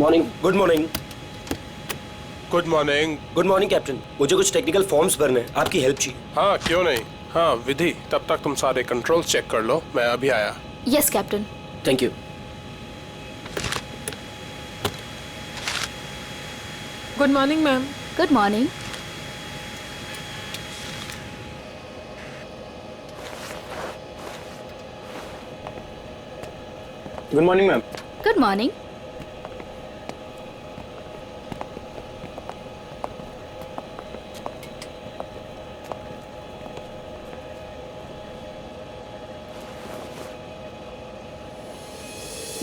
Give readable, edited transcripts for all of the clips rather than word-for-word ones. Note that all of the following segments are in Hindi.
Morning. Good morning. Good morning. Good morning captain, मुझे कुछ टेक्निकल फॉर्म्स भरने हैं, आपकी हेल्प चाहिए। हाँ क्यों नहीं। हाँ विधि, तब तक तुम सारे कंट्रोल्स चेक कर लो, मैं अभी आया। Yes captain. Thank you. Good morning ma'am. Good morning. Good morning ma'am. Good morning.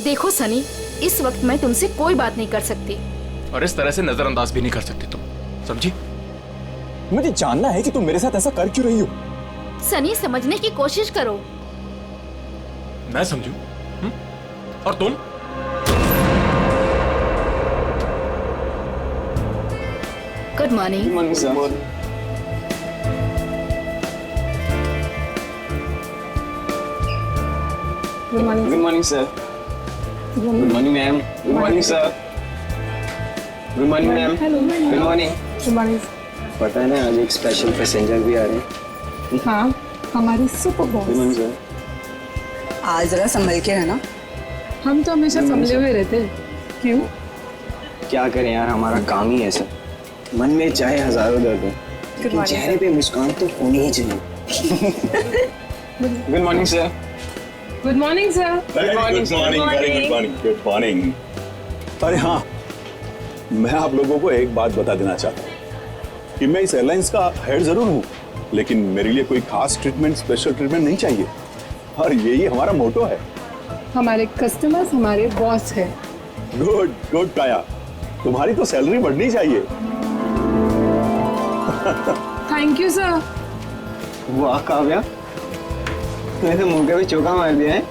देखो सनी, इस वक्त मैं तुमसे कोई बात नहीं कर सकती और इस तरह से नजरअंदाज भी नहीं कर सकती तुम, समझी? मुझे जानना है कि तुम मेरे साथ ऐसा कर क्यों रही हो। सनी, समझने की कोशिश करो। मैं समझू? और तुम? Good morning. Good morning sir. Good morning. Good morning sir. Good morning ma'am. Good morning sir. Good morning ma'am. Good morning. Good morning. पता है ना, आज एक स्पेशल पैसेंजर भी आ रहे हैं। हाँ, हमारे super good boss. Morning sir. आज जरा संभल के रहना। हम तो हमेशा संभले हुए रहते हैं। क्यों? क्या करें यार, हमारा काम ही ऐसा। मन में चाहे हजारों दर्द हो, लेकिन चेहरे पे मुस्कान तो होनी ही चाहिए। Good morning sir. Good morning sir. Good morning. Good morning. अरे हाँ, मैं आप लोगों को एक बात बता देना चाहता हूँ कि मैं इस एयरलाइंस का हेड जरूर हूँ, लेकिन मेरे लिए कोई खास ट्रीटमेंट, स्पेशल ट्रीटमेंट नहीं चाहिए, और यही हमारा मोटो है। हमारे कस्टमर्स हमारे बॉस है। गुड गुड काया, तुम्हारी तो सैलरी बढ़नी चाहिए। Thank you sir. वाह काव्या, तूने तो मुंह पे चौका मार दिया है।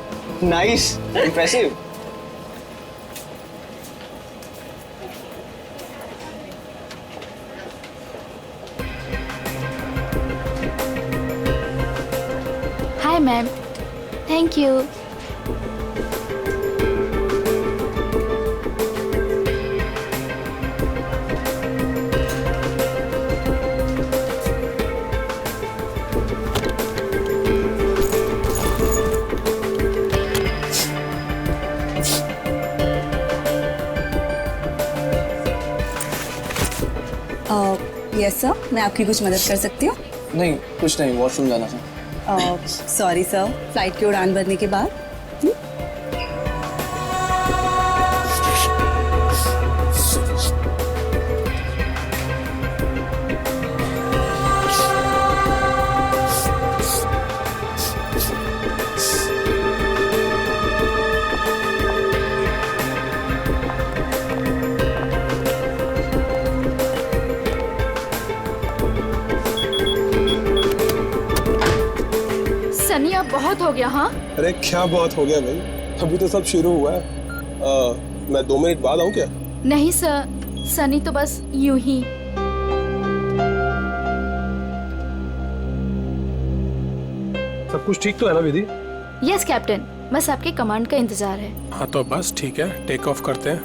Nice, impressive. Hi ma'am. Thank you. Yes sir, मैं आपकी कुछ मदद कर सकती हूँ? नहीं, कुछ नहीं, वॉशरूम जाना था। सॉरी सर, फ्लाइट की उड़ान भरने के बाद। सनी, अब बहुत हो गया। हाँ, अरे क्या बहुत हो गया भाई, अभी तो सब शुरू हुआ है। मैं 2 मिनट बाद आऊँ क्या? नहीं सर, सनी तो बस यूं ही। सब कुछ ठीक तो है ना विधि? यस कैप्टन, बस आपके कमांड का इंतजार है। हाँ तो बस ठीक है, टेक ऑफ करते हैं।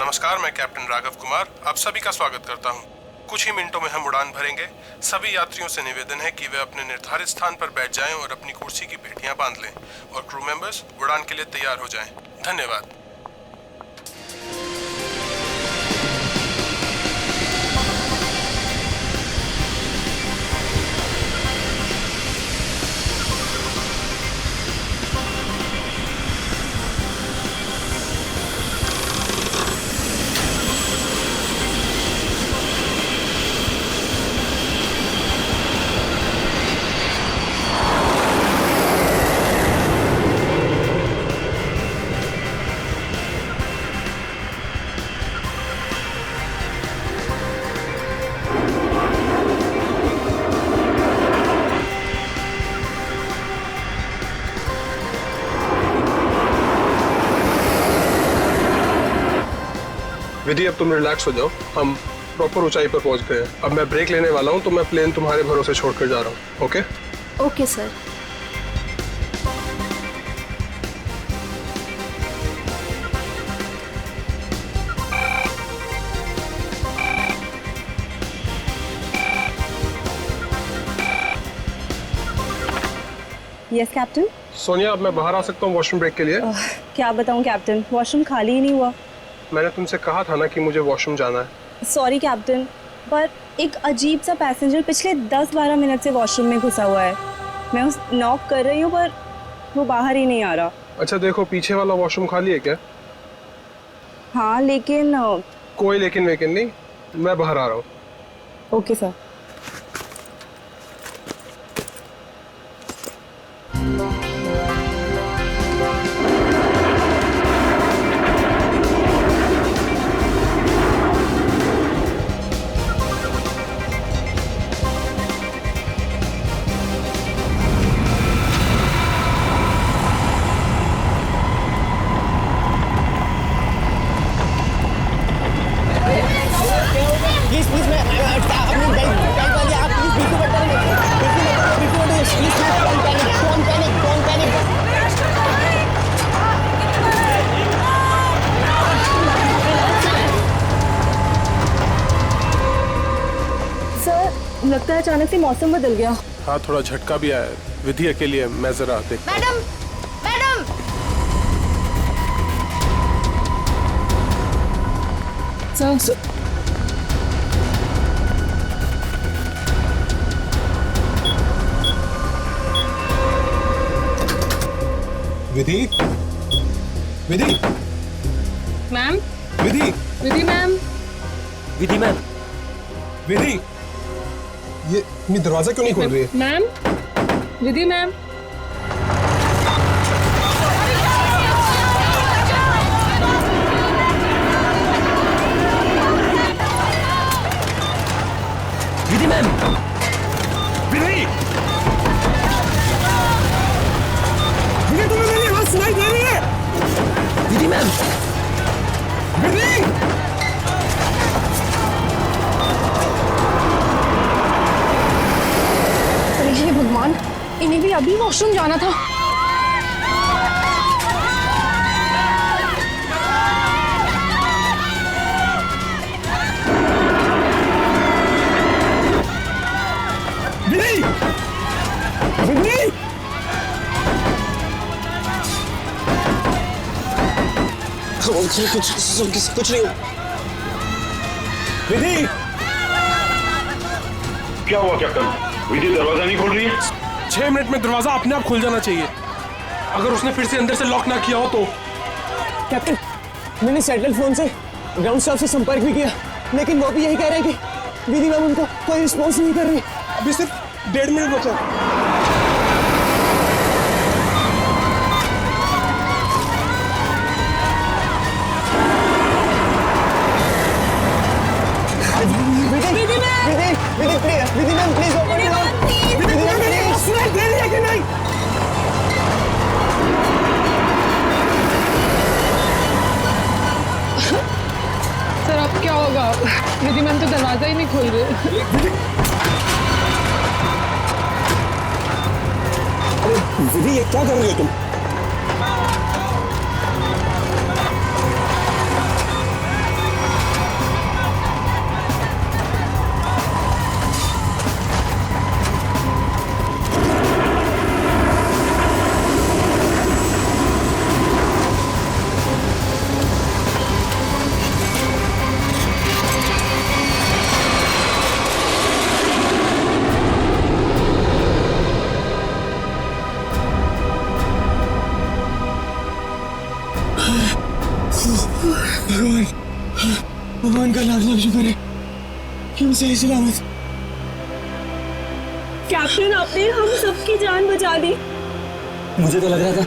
नमस्कार, मैं कैप्टन राघव कुमार आप सभी का स्वागत करता हूँ। कुछ ही मिनटों में हम उड़ान भरेंगे। सभी यात्रियों से निवेदन है कि वे अपने निर्धारित स्थान पर बैठ जाएं और अपनी कुर्सी की पेटियां बांध लें, और क्रू मेंबर्स उड़ान के लिए तैयार हो जाएं। धन्यवाद। विधि, अब तुम रिलैक्स हो जाओ, हम प्रॉपर ऊंचाई पर पहुंच गए हैं। अब मैं ब्रेक लेने वाला हूं, तो मैं प्लेन तुम्हारे भरोसे छोड़कर जा रहा हूं। Okay? Okay sir. Yes captain. Sonia, अब मैं बाहर आ सकता हूँ वॉशरूम ब्रेक के लिए? क्या बताऊं कैप्टन, वॉशरूम खाली ही नहीं हुआ। मैंने तुमसे कहा था ना कि मुझे वॉशरूम जाना है। सॉरी कैप्टन, पर एक अजीब सा पैसेंजर पिछले 10-12 मिनट से वॉशरूम में घुसा हुआ है। मैं उस नॉक कर रही हूँ पर वो बाहर ही नहीं आ रहा। अच्छा देखो, पीछे वाला वॉशरूम खाली है क्या? हाँ लेकिन कोई लेकिन वेकिन नहीं, मैं बाहर आ रहा हूँ। Okay sir. प्लीज प्लीज मैं अपनी बेल्ट वाली आप प्लीज बिल्कुल मत करिए, बिल्कुल प्लीज डोंट पैनिक। सर लगता है अचानक से मौसम बदल गया। हाँ, थोड़ा झटका भी आया। विधि अकेली है, मैं जरा देख। मैडम मैडम सर विधि, विधि, मैम, विधि, विधि मैम, विधि मैम, विधि, ये दरवाजा क्यों नहीं खोल रही है? Ma'am, Vidhi ma'am. Vidhi ma'am, विधि, विधि, तुम्हें मेरी आवाज सुनाई दे रही है? विधि मैम, विधि, अरे हे भगवान, इन्हें भी अभी वॉशरूम जाना था। विधि, विधि, कुछ नहीं। विधि, क्या हुआ कैप्टन? विधि दरवाजा नहीं खोल रही है? 6 मिनट में दरवाजा अपने आप खुल जाना चाहिए। अगर उसने फिर से अंदर से लॉक ना किया हो तो। कैप्टन, मैंने सैटेलाइट फोन से ग्राउंड स्टाफ से संपर्क भी किया, लेकिन वो भी यही कह रहे हैं कि विधि मैम उनको कोई रिस्पॉन्स नहीं कर रही। अभी सिर्फ 1.5 मिनट बचा। Vidhi ma'am please open it out. Vidhi ma'am please. सुनाई दे रही है कि नहीं? सर अब क्या होगा? विधि मैम तो दरवाजा ही नहीं खोल रहे। विधि ये क्या कर रही हो तुम? भगवान का लाख लाख शुक्र है कि हम सही सलामत। कैप्टन, आपने हम सबकी जान बचा दी। मुझे तो लग रहा था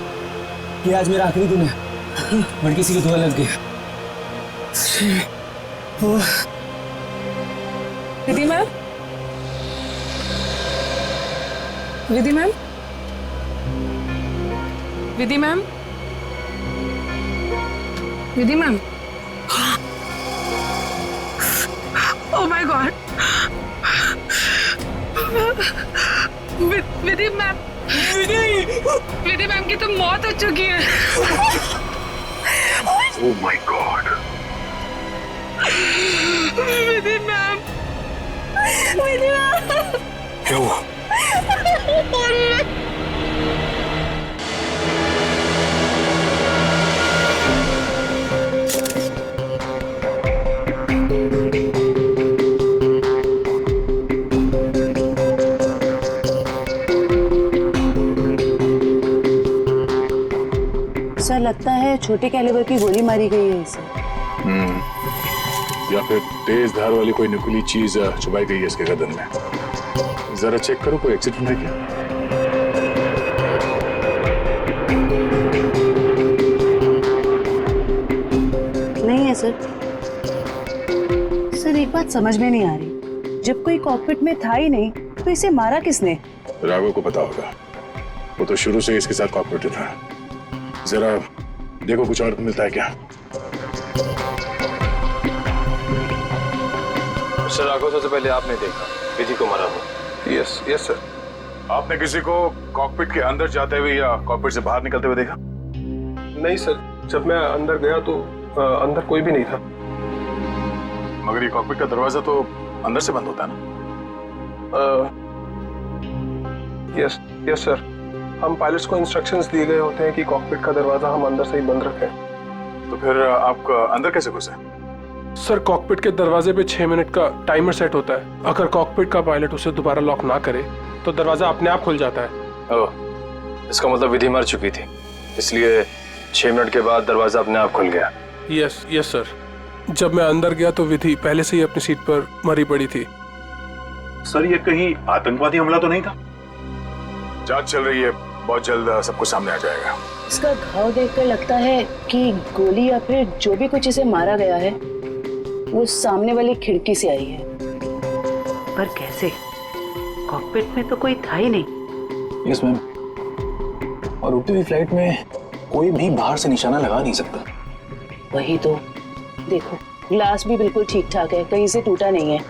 कि आज मेरा आखिरी दिन है, बट किसी की दुआ लग गई। Vidhi ma'am, Vidhi ma'am, Vidhi ma'am, Vidhi ma'am. Oh my God, Vidhi ma'am, Vidhi ma'am की तो मौत हो चुकी है। Oh my God. Vidhi ma'am, Vidhi ma'am, क्या हुआ? सर लगता है छोटे कैलिबर की गोली मारी गई है इसे। या फिर तेज धार वाली कोई नुकीली चीज छुपाई गई है इसके गर्दन में। जरा चेक करो कोई एक्सीडेंट है क्या। नहीं है सर। सर एक बात समझ में नहीं आ रही, जब कोई कॉकपिट में था ही नहीं तो इसे मारा किसने? राघव को पता होगा, वो तो शुरू से इसके साथ कॉकपिट था। जरा देखो कुछ और मिलता है क्या। सर राघव, सबसे पहले आपने देखा विधि को मारा हुआ? Yes yes sir. आपने किसी को कॉकपिट के अंदर जाते हुए या कॉकपिट से बाहर निकलते हुए देखा? नहीं सर, जब मैं अंदर गया तो अंदर कोई भी नहीं था। मगर ये कॉकपिट का दरवाजा तो अंदर से बंद होता है ना? Yes yes sir. हम पायलट्स को इंस्ट्रक्शंस दिए गए होते हैं कि कॉकपिट का दरवाजा हम अंदर से ही बंद रखें। तो फिर आप अंदर कैसे घुसे? सर कॉकपिट के दरवाजे पे 6 मिनट का टाइमर सेट होता है। अगर कॉकपिट का पायलट उसे दोबारा लॉक ना करे तो दरवाजा अपने आप खुल जाता है। ओह, इसका मतलब विधि मर चुकी थी, इसलिए 6 मिनट के बाद दरवाजा अपने आप खुल गया। Yes yes sir. जब मैं अंदर गया तो विधि पहले से ही अपनी सीट पर मरी पड़ी थी। सर ये कहीं आतंकवादी हमला तो नहीं था? जांच चल रही है, बहुत जल्द सब कुछ सामने आ जाएगा। इसका घाव देखकर लगता है कि गोली या फिर जो भी कुछ इसे मारा गया है वो सामने वाली खिड़की से आई है। पर कैसे? कॉकपिट में तो कोई था ही नहीं। Yes ma'am. और उड़ती हुई फ्लाइट में कोई भी बाहर से निशाना लगा नहीं सकता। वही तो, देखो ग्लास भी बिल्कुल ठीक ठाक है, कहीं से टूटा नहीं है।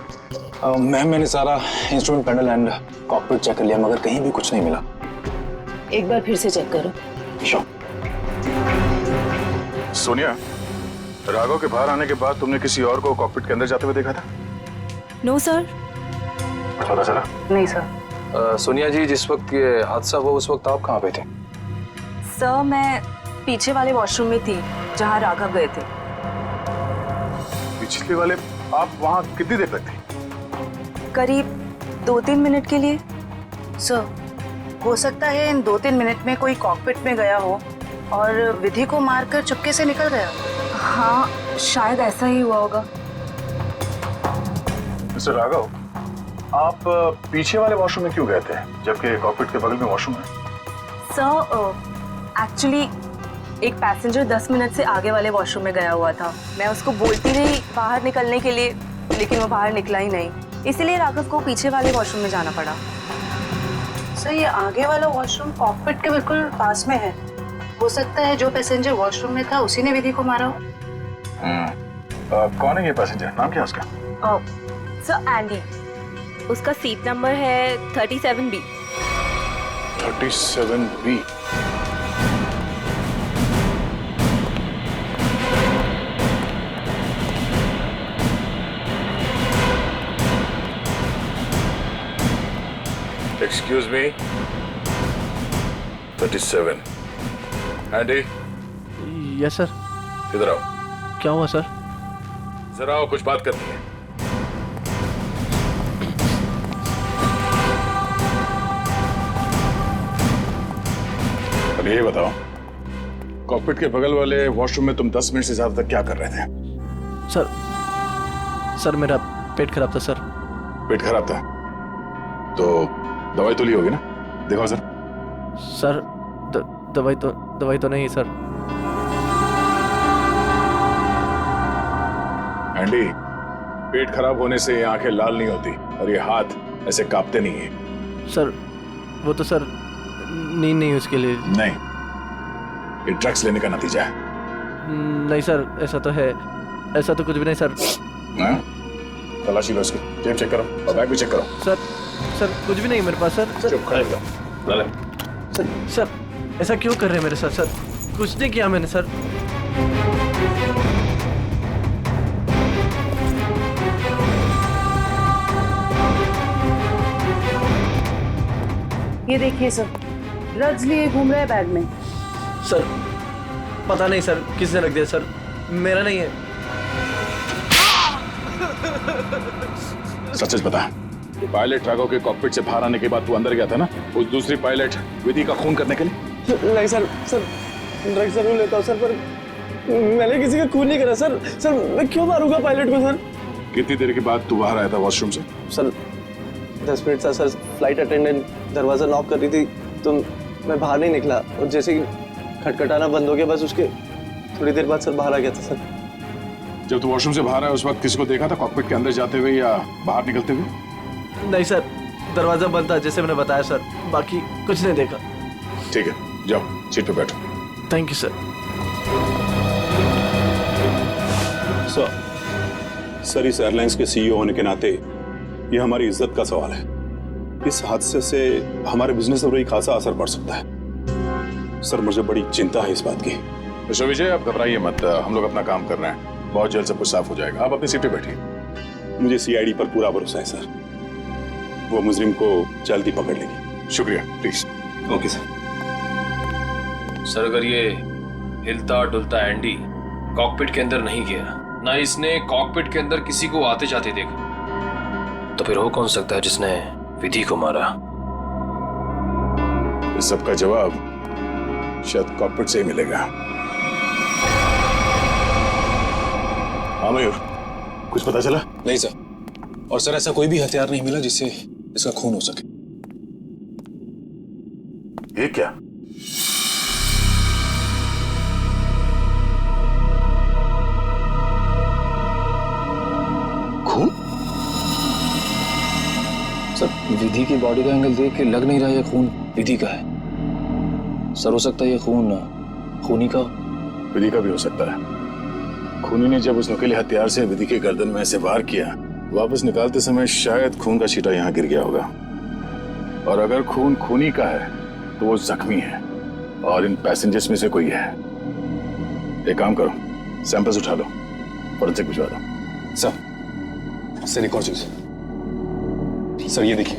मैम मैंने सारा instrument panel and cockpit check कर लिया मगर कहीं भी कुछ नहीं मिला। एक बार फिर से चेक करो। श्योर। सोनिया, राघव के बाहर आने के बाद तुमने किसी और को कॉकपिट के अंदर जाते हुए देखा था? No sir. पता चला? नहीं सर। सोनिया जी, जिस वक्त ये हादसा हुआ उस वक्त आप कहाँ पे थे? सर मैं पीछे वाले वॉशरूम में थी जहाँ राघव गए थे। पिछले वाले? आप वहाँ कितनी देर तक थे? करीब 2-3 मिनट के लिए। सर हो सकता है इन 2-3 मिनट में कोई कॉकपिट में गया हो और विधि को मारकर चुपके से निकल गया। हाँ शायद ऐसा ही हुआ होगा। मिस्टर राघव, आप पीछे वाले वॉशरूम में क्यों गए थे जबकि कॉकपिट के बगल में वॉशरूम है? सर एक्चुअली एक पैसेंजर 10 मिनट से आगे वाले वॉशरूम में गया हुआ था। मैं उसको बोलती रही बाहर निकलने के लिए, लेकिन वो बाहर निकला ही नहीं, इसीलिए राघव को पीछे वाले वॉशरूम में जाना पड़ा। सर ये आगे वाला वॉशरूम कॉकपिट के बिल्कुल पास में है। हो सकता है जो पैसेंजर वॉशरूम में था उसी ने विधि को मारा हो। कौन है ये पैसेंजर? नाम क्या है उसका? सर एंडी, उसका सीट नंबर है 37B। 37B। Excuse me. 37. Andy, yes sir. इधर आओ। क्या हुआ सर? जरा आओ, कुछ बात करनी है। अब ये बताओ, कॉकपिट के बगल वाले वॉशरूम में तुम 10 मिनट से ज्यादा तक क्या कर रहे थे? सर मेरा पेट खराब था सर। पेट खराब था तो दवाई तो ली होगी ना? देखो सर। सर दवाई तो नहीं सर। एंडी, पेट खराब होने से ये आंखें लाल नहीं होती और ये हाथ ऐसे कांपते नहीं है। सर वो तो सर नींद नहीं उसके लिए। नहीं, ये ड्रग्स लेने का नतीजा है। नहीं सर, ऐसा तो है, ऐसा तो कुछ भी नहीं सर। तलाशी लो उसकी, जेब चेक करो और बैग भी चेक करो। सर कुछ भी नहीं मेरे पास सर। चुप खड़े रहो। सर ऐसा क्यों कर रहे हैं मेरे साथ सर? कुछ नहीं किया मैंने सर। ये देखिए सर, ड्रग्स लिए घूम रहे हैं बैग में। सर पता नहीं सर किसने रख दिया सर, मेरा नहीं है। सच बता, पायलट राघव के कॉकपिट से बाहर आने के बाद तू अंदर गया था ना उस दूसरी पायलट विधि का खून करने के लिए? नहीं सर, ड्रग्स जरूर लेता हूँ सर, पर मैंने किसी का खून नहीं करा सर। सर मैं क्यों मारूंगा पायलट को सर? कितनी देर के बाद तू बाहर आया था वॉशरूम से? सर 10 मिनट था सर। फ्लाइट अटेंडेंट दरवाजा नॉक कर रही थी तो मैं बाहर नहीं निकला, और जैसे ही खटखटाना बंद हो गया बस उसके थोड़ी देर बाद सर बाहर आ गया था सर। जब तू वॉशरूम से बाहर आया उस वक्त किसी को देखा था कॉकपिट के अंदर जाते हुए या बाहर निकलते हुए? नहीं सर, दरवाजा बंद था जैसे मैंने बताया सर, बाकी कुछ नहीं देखा। ठीक है, जाओ सीट पे बैठो। Thank you sir. सर इस एयरलाइंस के सीईओ होने के नाते ये हमारी इज्जत का सवाल है। इस हादसे से हमारे बिजनेस पर भी खासा असर पड़ सकता है। सर मुझे बड़ी चिंता है इस बात की। मिस्टर विजय आप घबराइए मत, हम लोग अपना काम कर रहे हैं, बहुत जल्द सब कुछ साफ हो जाएगा। आप अपनी सीट पे बैठिए। मुझे सीआईडी पर पूरा भरोसा है सर, वो मुजरिम को जल्दी पकड़ लेगी। शुक्रिया, प्लीज। Okay sir. सर अगर ये हिलता डुलता एंडी कॉकपिट के अंदर नहीं गया, ना इसने कॉकपिट के अंदर किसी को आते जाते देखा, तो फिर हो कौन सकता है जिसने विधि को मारा? इस सब का जवाब शायद कॉकपिट से ही मिलेगा। हाँ मयूर, कुछ पता चला? नहीं सर, और सर ऐसा कोई भी हथियार नहीं मिला जिससे इसका खून हो सके। ये क्या? खून? सर विधि की बॉडी का एंगल देख के लग नहीं रहा ये खून विधि का है। सर हो सकता है ये खून खूनी का। विधि का भी हो सकता है। खूनी ने जब उस नुकीले हथियार से विधि के गर्दन में से वार किया, वापस निकालते समय शायद खून का छींटा यहाँ गिर गया होगा। और अगर खून खूनी का है तो वो जख्मी है और इन पैसेंजर्स में से कोई है। एक काम करो, सैंपल्स उठा लो, फॉरेंसिक भिजवा दो। सर एक और चीज सर, ये देखिए।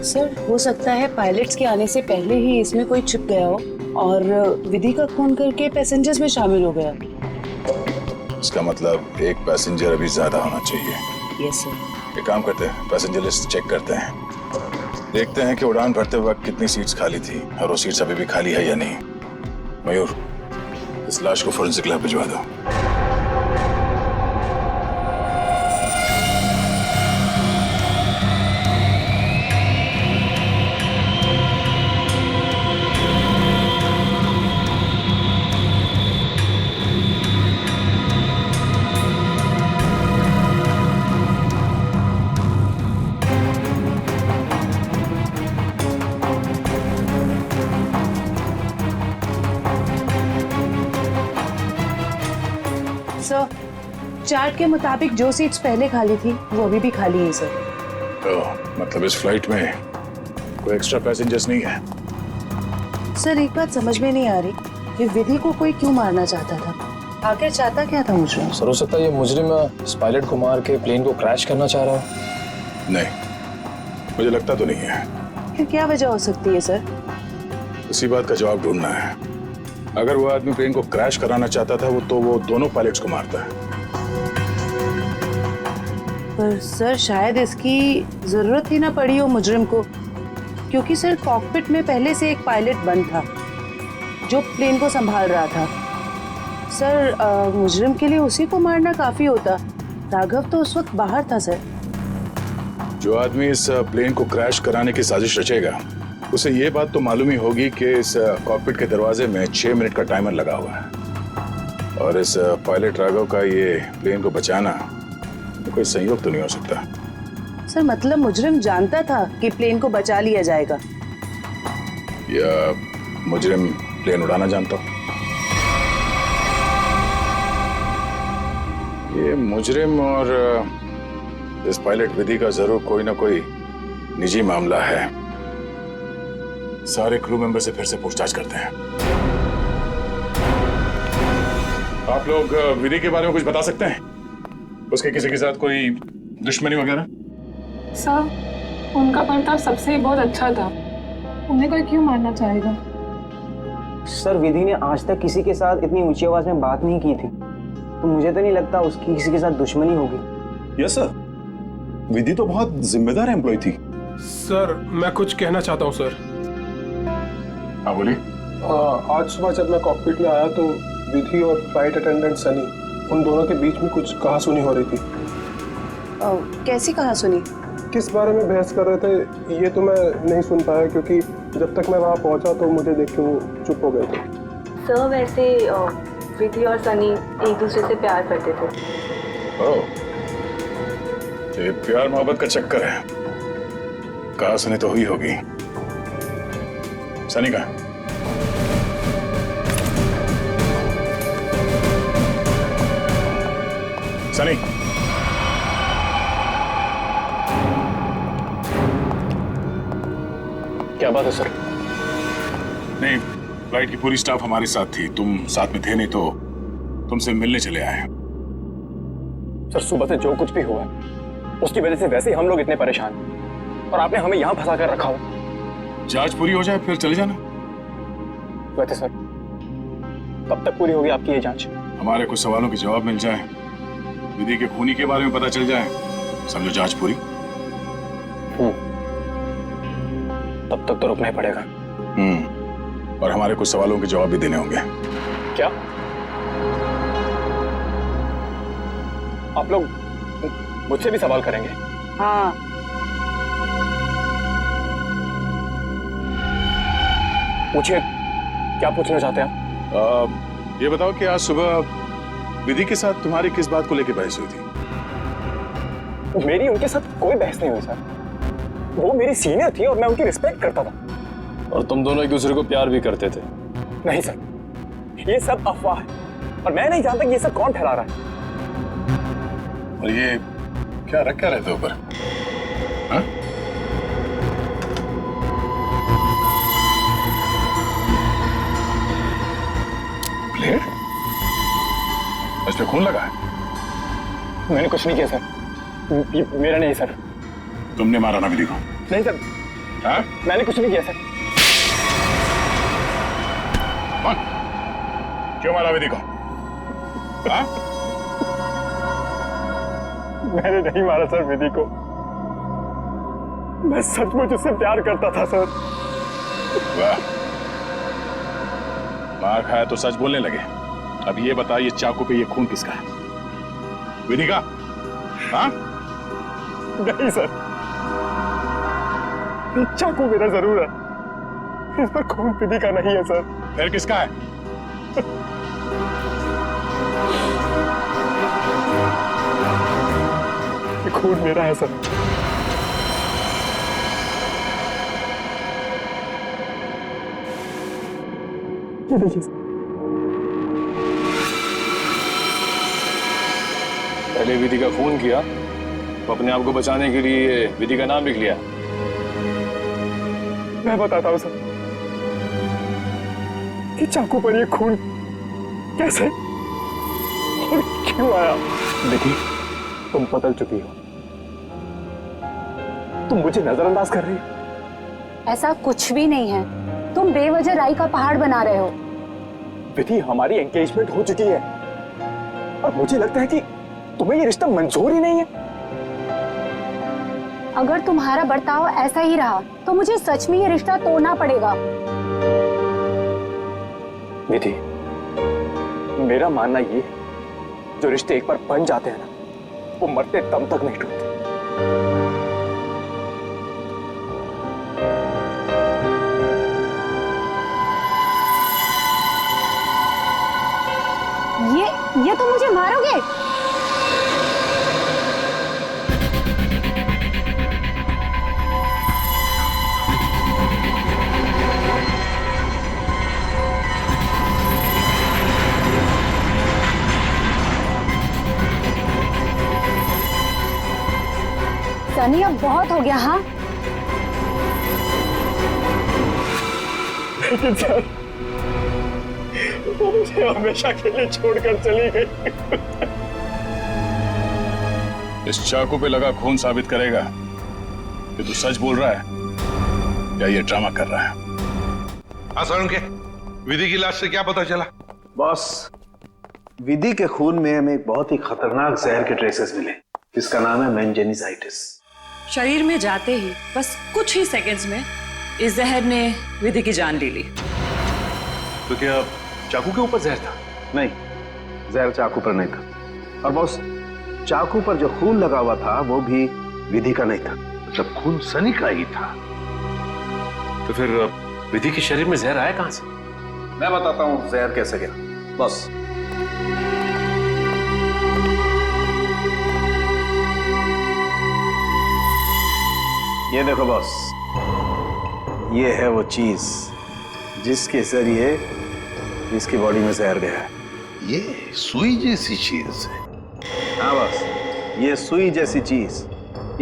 सर हो सकता है पायलट्स के आने से पहले ही इसमें कोई छिप गया हो और विधि का खून करके पैसेंजर्स में शामिल हो गया। इसका मतलब एक पैसेंजर अभी ज्यादा होना चाहिए। Yes sir. एक काम करते हैं, पैसेंजर लिस्ट चेक करते हैं, देखते हैं कि उड़ान भरते वक्त कितनी सीट्स खाली थी और वो सीट्स अभी भी खाली है या नहीं। मयूर, इस लाश को फोरेंसिक लैब भिजवा दो। सर चार्ट के मुताबिक जो सीट्स पहले खाली थी वो अभी भी खाली है सर। मतलब इस फ्लाइट में कोई एक्स्ट्रा पैसेंजर्स नहीं है? सर एक बात समझ में नहीं आ रही कि विधि को कोई क्यों मारना चाहता था, आखिर चाहता क्या था मुजरिम? सर हो सकता है ये मुजरिम इस पायलट को मार के प्लेन को क्रैश करना चाह रहा हो। नहीं, मुझे लगता तो नहीं है। फिर क्या वजह हो सकती है सर? इसी बात का जवाब ढूंढना है। अगर वो आदमी प्लेन को क्रैश कराना चाहता था तो वो दोनों पायलट्स को मारता है। पर सर शायद इसकी जरूरत ही ना पड़ी हो मुजरिम को, क्योंकि सर कॉकपिट में पहले से एक पायलट बंद था जो प्लेन को संभाल रहा था। सर मुजरिम के लिए उसी को मारना काफी होता। राघव तो उस वक्त बाहर था सर। जो आदमी इस प्लेन को क्रैश कराने की साजिश रचेगा उसे ये बात तो मालूम ही होगी कि इस कॉकपिट के दरवाजे में 6 मिनट का टाइमर लगा हुआ है और इस पायलट राघव का ये प्लेन को बचाना तो कोई संयोग तो नहीं हो सकता। सर मतलब मुजरिम जानता था कि प्लेन को बचा लिया जाएगा, या मुजरिम प्लेन उड़ाना जानता हो? ये मुजरिम और इस पायलट विधि का जरूर कोई ना कोई निजी मामला है। सारे क्रू मेंबर से फिर से पूछताछ करते हैं। आप लोग विधि के बारे में कुछ बता सकते हैं? उसके किसी के साथ कोई दुश्मनी वगैरह? सर उनका बर्ताव सबसे ही बहुत अच्छा था, उन्हें कोई क्यों मारना चाहेगा? सर विधि ने आज तक किसी के साथ इतनी ऊंची आवाज में बात नहीं की थी, तो मुझे तो नहीं लगता उसकी किसी के साथ दुश्मनी होगी। यस सर, विधि तो बहुत जिम्मेदार एम्प्लॉय थी। सर मैं कुछ कहना चाहता हूँ सर। हाँ बोलिए। आज सुबह जब मैं कॉकपिट में आया तो विधि और फ्लाइट अटेंडेंट सनी, उन दोनों के बीच में कुछ कहासुनी हो रही थी। कैसी कहा सुनी? किस बारे में बहस कर रहे थे ये तो मैं नहीं सुन पाया, क्योंकि जब तक मैं वहाँ पहुँचा तो मुझे देख के वो चुप हो गए थे। सर वैसे विधि और सनी एक दूसरे से प्यार करते थे। ओह, ये प्यार मोहब्बत का चक्कर है। कहा सुनी तो हुई होगी। सनी का सनी, क्या बात है सर? नहीं, फ्लाइट की पूरी स्टाफ हमारे साथ थी, तुम साथ में थे नहीं तो तुमसे मिलने चले आए। सर सुबह से जो कुछ भी हुआ है उसकी वजह से वैसे ही हम लोग इतने परेशान हैं और आपने हमें यहाँ फंसा कर रखा हो। जांच पूरी हो जाए फिर चले जाना। वैसे सर कब तक पूरी होगी आपकी ये जांच? हमारे कुछ सवालों के जवाब मिल जाए, विधि के खूनी के बारे में पता चल जाए, समझो जांच पूरी। तब तक तो रुकना ही पड़ेगा। और हमारे कुछ सवालों के जवाब भी देने होंगे। क्या आप लोग मुझसे भी सवाल करेंगे? हाँ। पूछिए, क्या पूछना चाहते हैं आप? ये बताओ कि आज सुबह विधि के साथ तुम्हारी किस बात को लेकर बहस हुई थी? मेरी उनके साथ कोई बहस नहीं हुई सर। वो मेरी सीनियर थी और मैं उनकी रिस्पेक्ट करता था। और तुम दोनों एक दूसरे को प्यार भी करते थे? नहीं सर, ये सब अफवाह है और मैं नहीं जानता कि ये सब कौन फैला रहा है। और ये क्या रख क्या रहते ऊपर? हाँ? ब्लेड? उस पे खून लगा है? मैंने कुछ नहीं किया सर। ये मेरा नहीं सर। तुमने मारा ना विधि को? नहीं सर। हाँ? मैंने कुछ नहीं किया सर। कौन? क्यों मारा विधि को? हाँ? मैंने नहीं मारा सर विधि को। मैं सचमुच उससे प्यार करता था सर। वाह, मार खाया तो सच बोलने लगे। अब ये बता, ये चाकू पे ये खून किसका है? विधि का? हाँ? नहीं सर, ये चाकू मेरा जरूर है, इस पर खून विधि का नहीं है सर। फिर किसका है? ये खून मेरा है सर। ये देखिए सर। पहले विधि का खून किया तो अपने आप को बचाने के लिए विधि का नाम लिख लिया। मैं बताता हूं सर कि चाकू पर ये खून कैसे और क्यों आया। विधि, तुम बदल चुकी हो। तुम मुझे नजरअंदाज कर रही हो। ऐसा कुछ भी नहीं है, तुम बेवजह राई का पहाड़ बना रहे हो। विधि, हमारी एंगेजमेंट हो चुकी है और मुझे लगता है कि तुम्हें ये रिश्ता मंजूर ही नहीं है। अगर तुम्हारा बर्ताव ऐसा ही रहा तो मुझे सच में ये रिश्ता तोड़ना पड़ेगा। विधि, मेरा मानना ये है, जो रिश्ते एक बार बन जाते हैं ना, वो मरते दम तक नहीं टूटते। ये तो मुझे मारोगे? सनी, अब बहुत हो गया। हाँ, लेकिन सर, वो मुझे हमेशा के लिए छोड़कर चली गई। इस चाकू पे लगा खून साबित करेगा कि तू सच बोल रहा है या ये ड्रामा कर रहा है। हाँ सर, के विधि की लाश से क्या पता चला? बॉस, विधि के खून में हमें एक बहुत ही खतरनाक जहर के ट्रेसेस मिले। इसका नाम है मेंजेनिसाइटिस। शरीर में जाते ही बस कुछ ही सेकंड्स में इस जहर ने विधि की जान ले ली। तो क्या चाकू के ऊपर जहर था? नहीं, जहर चाकू पर नहीं था। और बॉस, चाकू पर जो खून लगा हुआ था वो भी विधि का नहीं था। मतलब खून सनी का ही था। तो फिर विधि के शरीर में जहर आया कहां से? मैं बताता हूं जहर कैसे गया। बॉस, ये देखो बॉस, ये है वो चीज जिसके जरिए इसकी बॉडी में जहर गया है। ये सुई जैसी चीज है। हाँ बॉस, ये सुई जैसी चीज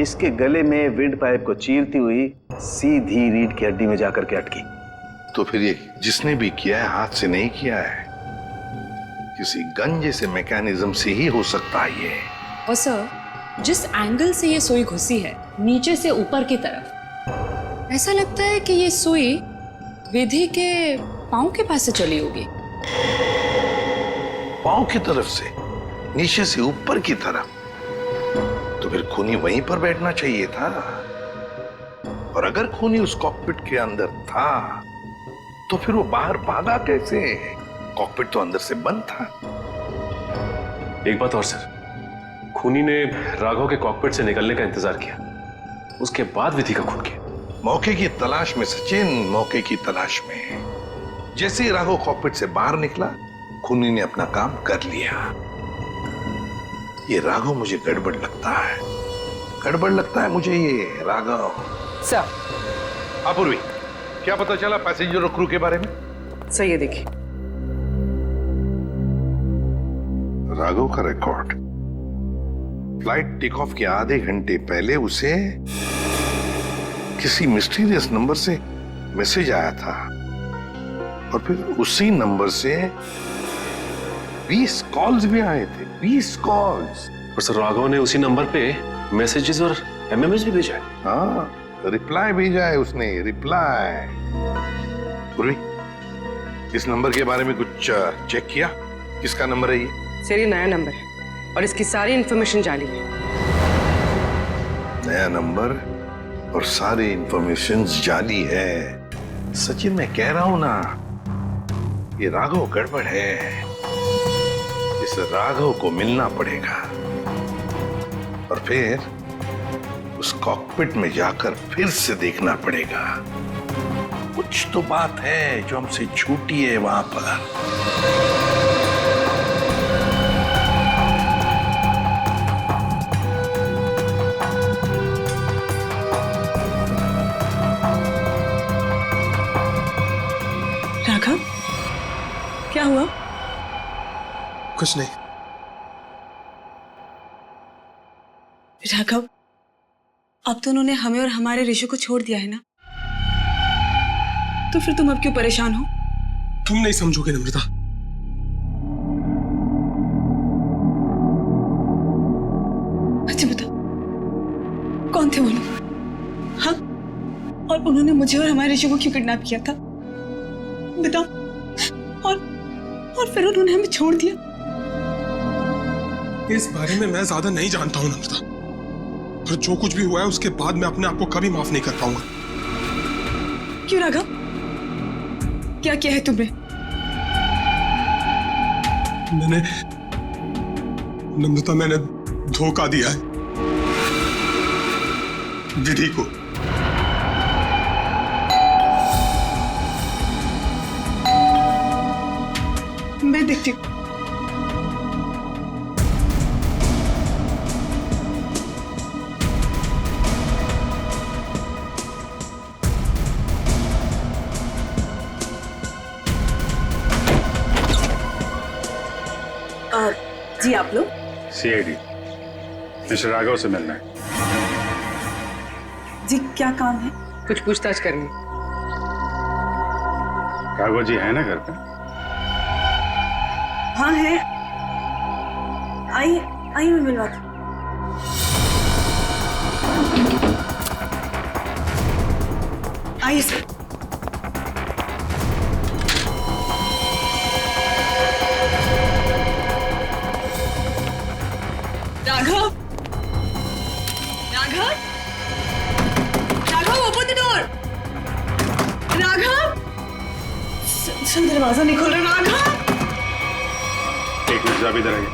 इसके गले में विंड पाइप को चीरती हुई सीधी रीढ़ की हड्डी में जाकर के अटकी। तो फिर ये जिसने भी किया है हाथ से नहीं किया है, किसी गन जैसे मैकेनिज्म से ही हो सकता है ये। और सर, जिस एंगल से ये सुई घुसी है, नीचे से ऊपर की तरफ, ऐसा लगता है कि ये सुई विधि के पांव के पास से चली होगी। पांव की तरफ से, नीचे से ऊपर की तरफ? तो फिर खूनी वहीं पर बैठना चाहिए था। और अगर खूनी उस कॉकपिट के अंदर था तो फिर वो बाहर भागा कैसे? कॉकपिट तो अंदर से बंद था। एक बात और सर, खूनी ने राघव के कॉकपिट से निकलने का इंतजार किया, उसके बाद विधि का खून किया। मौके की तलाश में सचिन, मौके की तलाश में। जैसे ही राघव कॉकपिट से बाहर निकला, खूनी ने अपना काम कर लिया। ये राघव मुझे गड़बड़ लगता है, गड़बड़ लगता है मुझे ये राघव। सर, अपूर्वी, क्या पता चला पैसेंजर और क्रू के बारे में? सर ये देखिए, राघव का रिकॉर्ड। फ्लाइट टेक ऑफ के आधे घंटे पहले उसे किसी मिस्टीरियस नंबर से मैसेज आया था और फिर उसी नंबर से 20 कॉल्स भी आए थे। 20 कॉल्स। और सर, राघव ने उसी नंबर पे मैसेजेस और एमएमएस भी भेजा है। हाँ, रिप्लाई भेजा है उसने, रिप्लाई। पूर्वी, इस नंबर के बारे में कुछ चेक किया? किसका नंबर है ये? सर ये नया नंबर है और इसकी सारी इंफॉर्मेशन जाली है। नया नंबर और सारी इंफॉर्मेशन जाली है। सचिन, मैं कह रहा हूं ना, ये राघव गड़बड़ है। इस राघव को मिलना पड़ेगा और फिर उस कॉकपिट में जाकर फिर से देखना पड़ेगा। कुछ तो बात है जो हमसे छूटी है वहां पर। राघव, क्या हुआ? कुछ नहीं। राघव, अब तो उन्होंने हमें और हमारे ऋषि को छोड़ दिया है ना, तो फिर तुम अब क्यों परेशान हो? तुम नहीं समझोगे नम्रता। अच्छा बता, कौन थे वो लोग? हाँ, और उन्होंने मुझे और हमारे ऋषि को क्यों किडनैप किया था? बताओ। और फिर उन्होंने हमें छोड़ दिया। इस बारे में मैं ज्यादा नहीं जानता हूं नम्रता, और जो कुछ भी हुआ है उसके बाद मैं अपने आप को कभी माफ नहीं कर पाऊंगा। क्यों राघव, क्या किया है तुमने? नम्रता, मैंने धोखा दिया है विधि को। मैं देखती हूँ। जी आप लोग? सीआईडी, मिस्टर राघव से मिलना है। जी क्या काम है? कुछ पूछताछ करनी। राघव जी है ना घर पे? हाँ है। आई मैं मिलवाती हूँ। आइए sir. Raghav, Raghav, Raghav open the door. Raghav, sir दरवाजा नहीं खोल रहा। राघव, एक मिनट, आप इधर आइए।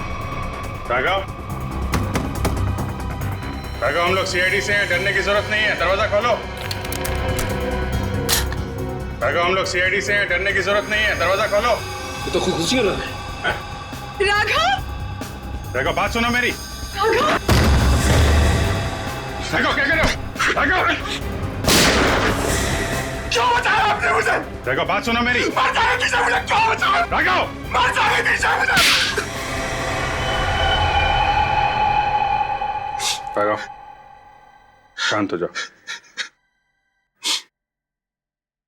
राघव, राघव, हम लोग सीआईडी से हैं, डरने की जरूरत नहीं है, दरवाजा खोलो। राघव, हम लोग सीआईडी से हैं, डरने की जरूरत नहीं है, दरवाजा खोलो। ये तो खुशी हो रहा है। राघव, राघव, बात सुनो मेरी। राघव, राघव, क्या कर रहे हो? राघव, क्यों बचाया आपने मुझे? राघव, बात सुनो मेरी। मर जाने दीजिए मुझे, क्यों बचाया? राघव, मर जाने दीजिए मुझे। राघव, शांत हो जाओ।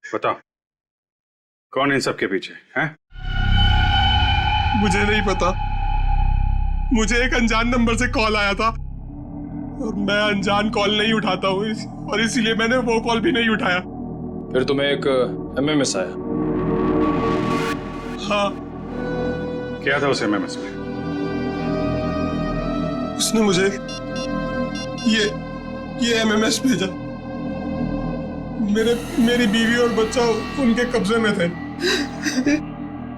बताओ, कौन इन सब के पीछे है? मुझे नहीं पता। मुझे एक अनजान नंबर से कॉल आया था और मैं अनजान कॉल नहीं उठाता हूँ, और इसीलिए मैंने वो कॉल भी नहीं उठाया। फिर तुम्हें एक एमएमएस आया? हाँ। क्या था उस एमएमएस में? उसने मुझे ये एमएमएस भेजा। मेरी बीवी और बच्चा उनके कब्जे में थे।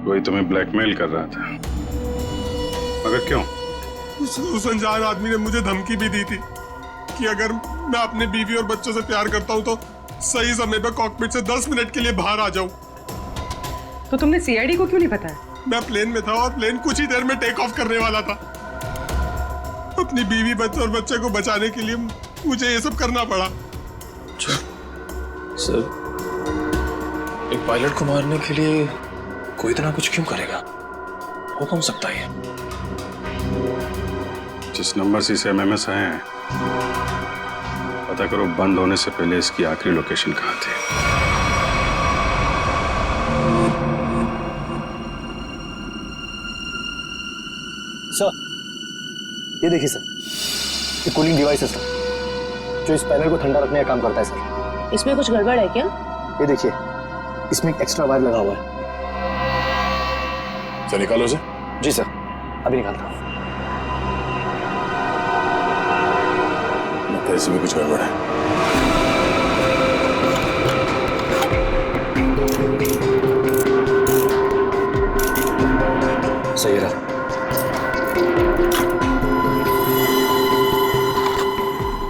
वही तुम्हें ब्लैकमेल कर रहा था, मगर क्यों? उस अनजान आदमी ने मुझे धमकी भी दी थी कि अगर मैं अपने बीवी और बच्चों से प्यार करता हूं तो सही समय पर कॉकपिट से 10 मिनट के लिए बाहर आ जाऊं। तो तुमने सीआईडी को क्यों नहीं बताया? मैं प्लेन में था और प्लेन कुछ ही देर में टेक ऑफ करने वाला था। अपनी बीवी, बच्चे और बच्चे को बचाने के लिए मुझे ये सब करना पड़ा। सर, एक पायलट को मारने के लिए कोई इतना कुछ क्यों करेगा? हो कौन सकता है? जिस नंबर से इसे एमएमएस आए हैं, पता करो बंद होने से पहले इसकी आखिरी लोकेशन कहाँ थी। सर, ये देखिए सर, ये कूलिंग डिवाइस है सर, जो इस पैनल को ठंडा रखने का काम करता है सर। इसमें कुछ गड़बड़ है क्या? ये देखिए, इसमें एक एक्स्ट्रा वायर लगा हुआ है। सर, निकालो उसे। जी सर, अभी निकालता हूँ। लगता है इसमें कुछ गड़बड़ है। सही रहा।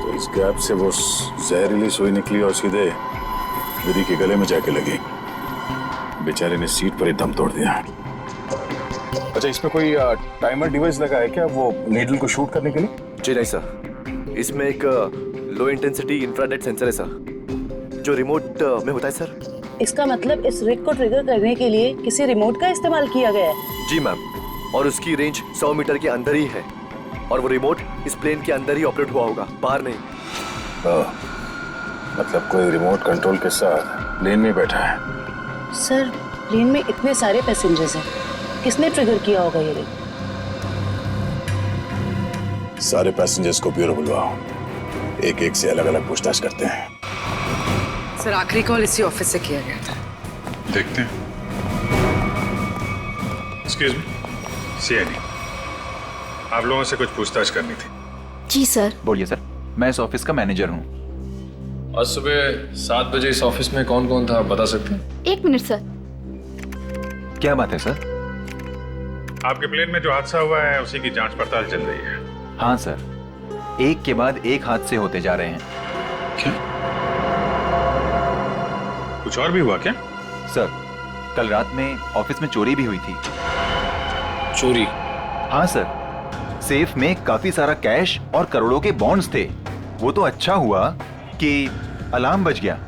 तो इस गैप से वो जहरीली सुई निकली और सीधे विधि के गले में जाके लगी। बेचारे ने सीट पर ही दम तोड़ दिया। अच्छा, इसमें कोई टाइमर डिवाइस लगा है क्या, वो नीडल को शूट करने के लिए? जी नहीं सर, इसमें एक लो इंटेंसिटी इंफ्रारेड सेंसर है सर, जो रिमोट में होता है सर। इसका मतलब इस रिग को ट्रिगर करने के लिए किसी रिमोट का इस्तेमाल किया गया है? जी मैम, और उसकी रेंज 100 मीटर के अंदर ही है, और वो रिमोट इस प्लेन के अंदर ही ऑपरेट हुआ होगा, बाहर नहीं। मतलब कोई रिमोट कंट्रोल के साथ प्लेन में बैठा है। सर, प्लेन में इतने सारे पैसेंजर्स हैं, किसने ट्रिगर किया होगा ये रिग? सारे पैसेंजर्स को ब्यूरो बुलवाओ, एक एक से अलग अलग पूछताछ करते हैं। सर, आखिरी कॉल इसी ऑफिस से किया गया था। देखते हैं। एक्सक्यूज मी, सीआईडी, आप लोगों से कुछ पूछताछ करनी थी। जी सर। बोलिए सर, मैं इस ऑफिस का मैनेजर हूँ। आज सुबह 7 बजे इस ऑफिस में कौन कौन था, बता सकते हैं? 1 मिनट सर। क्या बात है सर? आपके प्लेन में जो हादसा हुआ है उसी की जांच पड़ताल चल रही है। हाँ सर, एक के बाद एक हादसे होते जा रहे हैं। क्या? कुछ और भी हुआ क्या? सर, कल रात में ऑफिस में चोरी भी हुई थी। चोरी? हाँ सर, सेफ में काफी सारा कैश और करोड़ों के बॉन्ड्स थे। वो तो अच्छा हुआ कि अलार्म बज गया,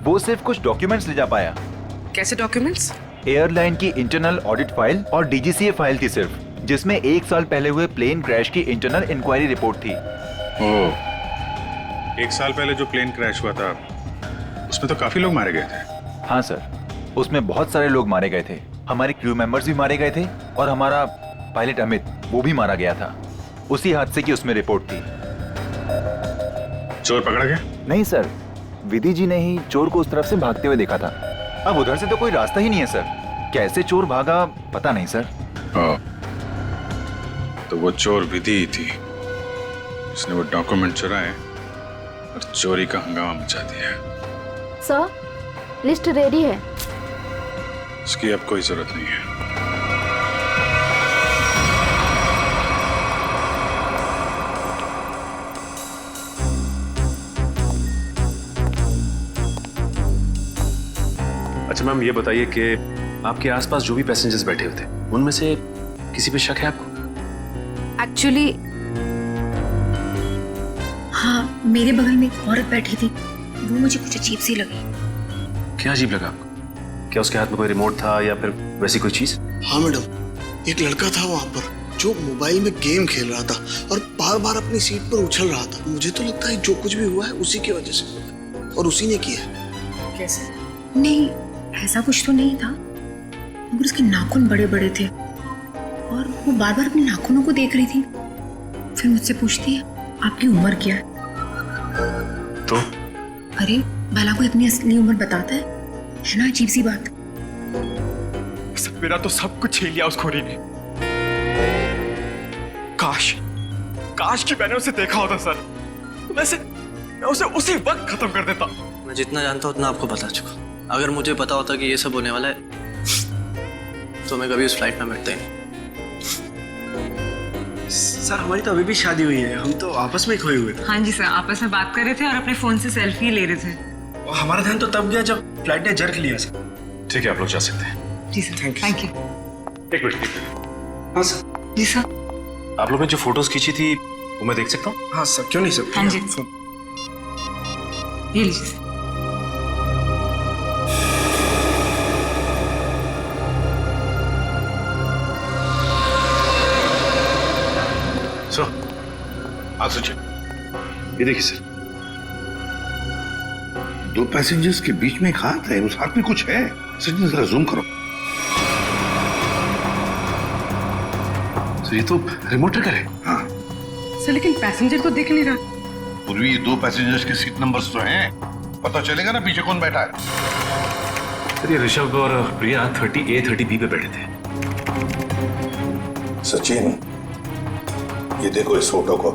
वो सिर्फ कुछ डॉक्यूमेंट्स ले जा पाया। कैसे डॉक्यूमेंट्स? एयरलाइन की इंटरनल ऑडिट फाइल और डीजीसीए फाइल थी सिर्फ, जिसमें 1 साल पहले हुए प्लेन क्रैश की इंटरनल इंक्वायरी रिपोर्ट थी। ओह, 1 साल पहले जो प्लेन क्रैश हुआ था उसमें तो काफी लोग मारे गए थे। हाँ सर, उसमें बहुत सारे लोग मारे गए थे। हमारे क्रू मेंबर्स भी मारे गए थे और हमारा पायलट अमित, वो भी मारा गया था। उसी हादसे की उसमें रिपोर्ट थी। चोर पकड़ा गया? नहीं सर, विधि जी ने ही चोर को उस तरफ से भागते हुए देखा था। अब उधर से तो कोई रास्ता ही नहीं है सर, कैसे चोर भागा पता नहीं सर। तो वो चोर विधि ही थी, उसने वो डॉक्यूमेंट चुराए और चोरी का हंगामा मचा दिया। सर लिस्ट रेडी है। इसकी अब कोई जरूरत नहीं है। अच्छा मैम, ये बताइए कि आपके आसपास जो भी पैसेंजर्स बैठे हुए थे उनमें से किसी पे शक है आपको? एक्चुअली हाँ, मेरे बगल में एक औरत बैठी थी, वो मुझे कुछ अजीब सी लगी। क्या अजीब लगा आपको? क्या उसके हाथ में कोई रिमोट था या फिर वैसी कोई चीज? हाँ मैडम, एक लड़का था वहाँ पर जो मोबाइल में गेम खेल रहा था और बार बार अपनी सीट पर उछल रहा था। मुझे तो लगता है जो कुछ भी हुआ है उसी की वजह से हुआ है और उसी ने किया है। कैसे? नहीं, ऐसा कुछ तो नहीं था, मगर उसके नाखून बड़े बड़े थे और वो बार बार अपने नाखूनों को देख रही थी। फिर मुझसे पूछती है आपकी उम्र क्या है? तो अरे भला कोई अपनी असली उम्र बताता है ना? अजीब सी बात। मेरा तो सब कुछ छीन लिया उस खोरी ने। काश कि मैंने उसे देखा होता सर, मैं उसे उसी वक्त खत्म कर देता। मैं जितना जानता हूँ उतना आपको बता चुका। अगर मुझे पता होता कि ये सब होने वाला है तो मैं कभी उस फ्लाइट में बैठता ही नहीं। सर हमारी तो अभी भी शादी हुई है, हम तो आपस में खोए हुए थे। हाँ जी सर, आपस में बात कर रहे थे और अपने फोन से सेल्फी ले रहे थे। और हमारा ध्यान तो तब गया जब फ्लाइट ने जर्क लिया सर। ठीक है, आप लोग जा सकते हैं। जी सर, थैंक यू। एक मिनट। हाँ सर। जी सर। आप लोग ने जो फोटोज खींची थी वो मैं देख सकता हूँ? हाँ सर, क्यों नहीं सर। हाँ जी, ये लीजिए। सर, हाँ सचिन, ये देखिए सर। दो पैसेंजर्स के बीच में एक हाथ है, उस हाथ में कुछ है। सचिन जरा जूम करो। सर ये तो रिमोट ट्रिगर है। हाँ सर, लेकिन पैसेंजर तो दिख नहीं रहा। पूर्वी, ये दो पैसेंजर्स के सीट नंबर्स तो हैं, पता चलेगा ना पीछे कौन बैठा है। सर ये ऋषभ और प्रिया 30A 30B पे बैठे थे। सचिन, ये देखो इस फोटो को।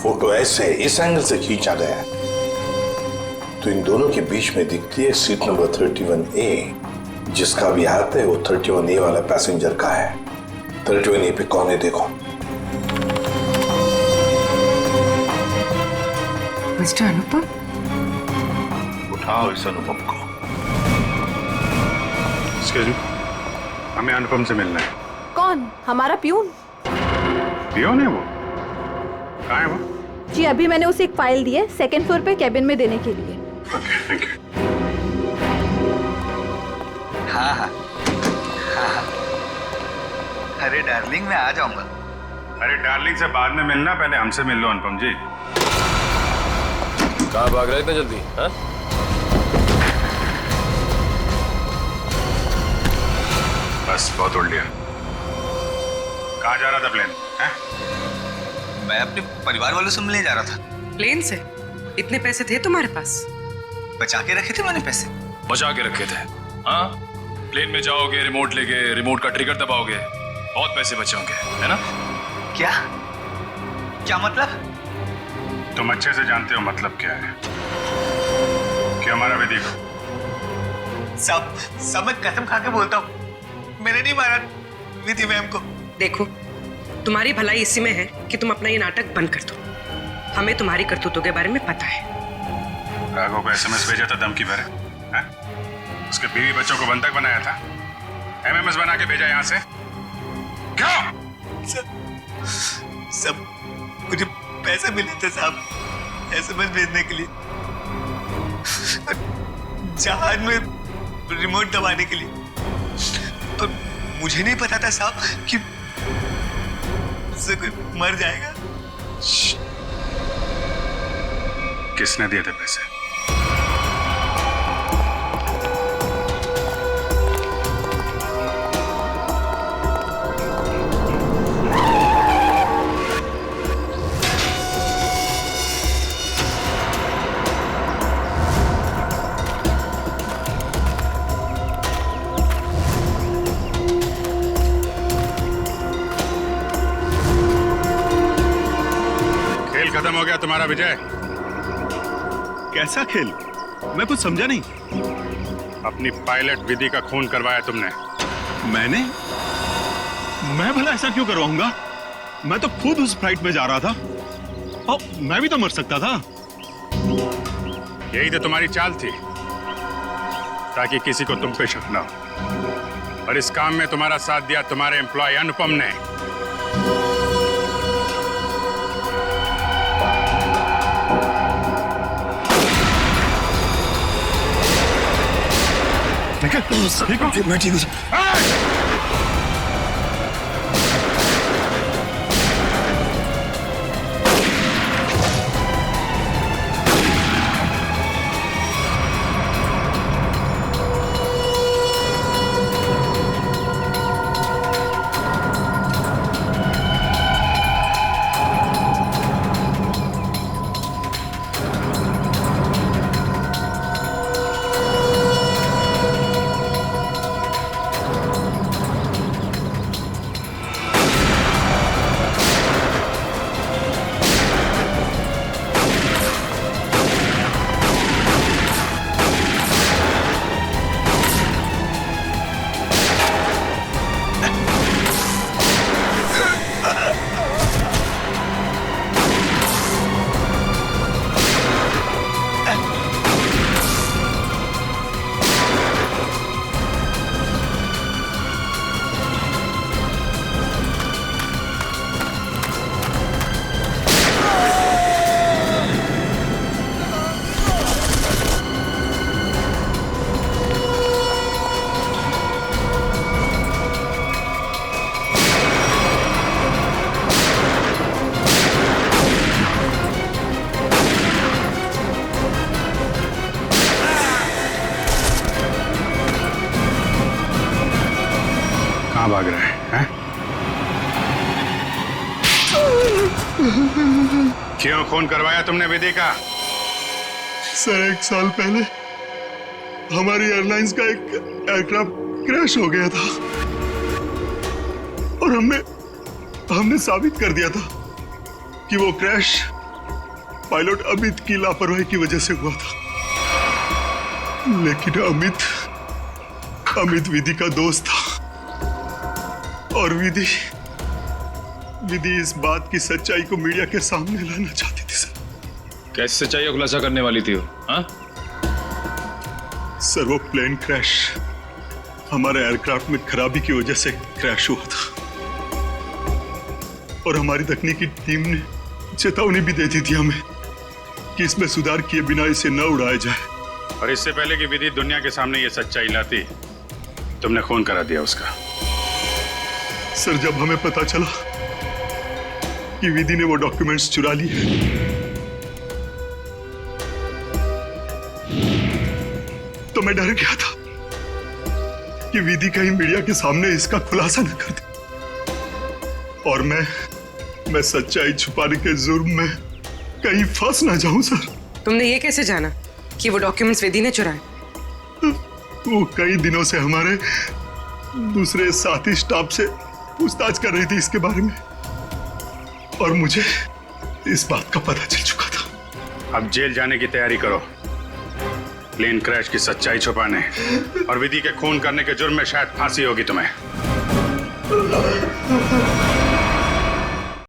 फोटो ऐसे इस एंगल से खींचा गया है तो इन दोनों के बीच में दिखती है सीट नंबर 31A। जिसका भी हाथ है वो 31A वाला पैसेंजर का है। 31A पे कौन है देखो। मिस्टर अनुपम, उठाओ इस अनुपम को। एक्सक्यूज मी, हमें अनुपम से मिलना है। कौन? हमारा प्यून? पियोन है वो? कहाँ है वो? जी अभी मैंने उसे एक फाइल दी है 2nd फ्लोर पे केबिन में देने के लिए। Okay, thank you. हाँ हाँ हाँ। अरे डार्लिंग, मैं आ जाऊंगा। अरे डार्लिंग से बाद में मिलना, पहले हमसे मिल लो अनुपम जी। कहाँ भाग रहे इतना जल्दी? हाँ? बस बहुत उड़ लिया। कहाँ जा रहा था प्लेन? मैं अपने परिवार वालों से मिलने जा रहा था। प्लेन से? इतने पैसे थे तुम्हारे पास? बचा के रखे थे मैंने पैसे। बचा के रखे थे? हाँ, प्लेन में जाओगे, रिमोट लेके रिमोट का ट्रिगर दबाओगे, बहुत पैसे बचे होंगे, है ना? क्या क्या मतलब? तुम अच्छे से जानते हो मतलब क्या है। क्या हमारा विधि को? सब मैं कसम खा के बोलता हूँ, मैंने नहीं मारा विधि मैम को। देखो, तुम्हारी भलाई इसी में है कि तुम अपना ये नाटक बंद कर दो। हमें तुम्हारी करतूतों के बारे में पता है। राघव को SMS भेजा था धमकी भरे, हैं? उसके बीवी बच्चों को बंधक बनाया था, MMS बना के भेजा यहाँ से। क्यों? सब मुझे पैसे मिले थे साहब SMS भेजने के लिए, जहाज में रिमोट दबाने के लिए। और मुझे नहीं पता था साहब कि उससे कोई मर जाएगा। किसने दिए थे पैसे? खत्म हो गया तुम्हारा विजय। कैसा खेल? मैं कुछ समझा नहीं। अपनी पायलट विधि का खून करवाया तुमने। मैंने? मैं भला ऐसा क्यों करवाऊंगा? मैं तो खुद उस फ्लाइट में जा रहा था और मैं भी तो मर सकता था। यही तो तुम्हारी चाल थी, ताकि किसी को तुम पे शक ना हो। और इस काम में तुम्हारा साथ दिया तुम्हारे एम्प्लॉय अनुपम ने। ठीक हो? मैं ठीक हूँ सर। कहाँ भाग रहे हैं? क्यों खून करवाया तुमने विधि का? सर 1 साल पहले हमारी एयरलाइंस का एक एयरक्राफ्ट क्रैश हो गया था और हमने साबित कर दिया था कि वो क्रैश पायलट अमित की लापरवाही की वजह से हुआ था। लेकिन अमित विधि का दोस्त था और विधि इस बात की सच्चाई को मीडिया के सामने लाना चाहती थी सर। कैसे सच्चाई का खुलासा करने वाली थी वो? हाँ? सर वो प्लेन क्रैश हमारे एयरक्राफ्ट में खराबी की वजह से क्रैश हुआ था और हमारी तकनीकी टीम ने चेतावनी भी दे दी थी हमें कि इसमें सुधार किए बिना इसे न उड़ाया जाए। और इससे पहले कि विधि दुनिया के सामने ये सच्चाई लाती, तुमने खून करा दिया उसका। सर जब हमें पता चला कि विधि ने वो डॉक्यूमेंट्स चुरा लिए तो मैं डर गया था कि विधि कहीं मीडिया के सामने इसका खुलासा न कर दे और मैं सच्चाई छुपाने के जुर्म में कहीं फंस ना जाऊं। सर तुमने ये कैसे जाना कि वो डॉक्यूमेंट्स विधि ने चुराए? वो कई दिनों से हमारे दूसरे साथी स्टाफ से पूछताछ कर रही थी इसके बारे में और मुझे इस बात का पता चल चुका था। अब जेल जाने की तैयारी करो, प्लेन क्रैश की सच्चाई छुपाने और विधि के खून करने के जुर्म में शायद फांसी होगी तुम्हें।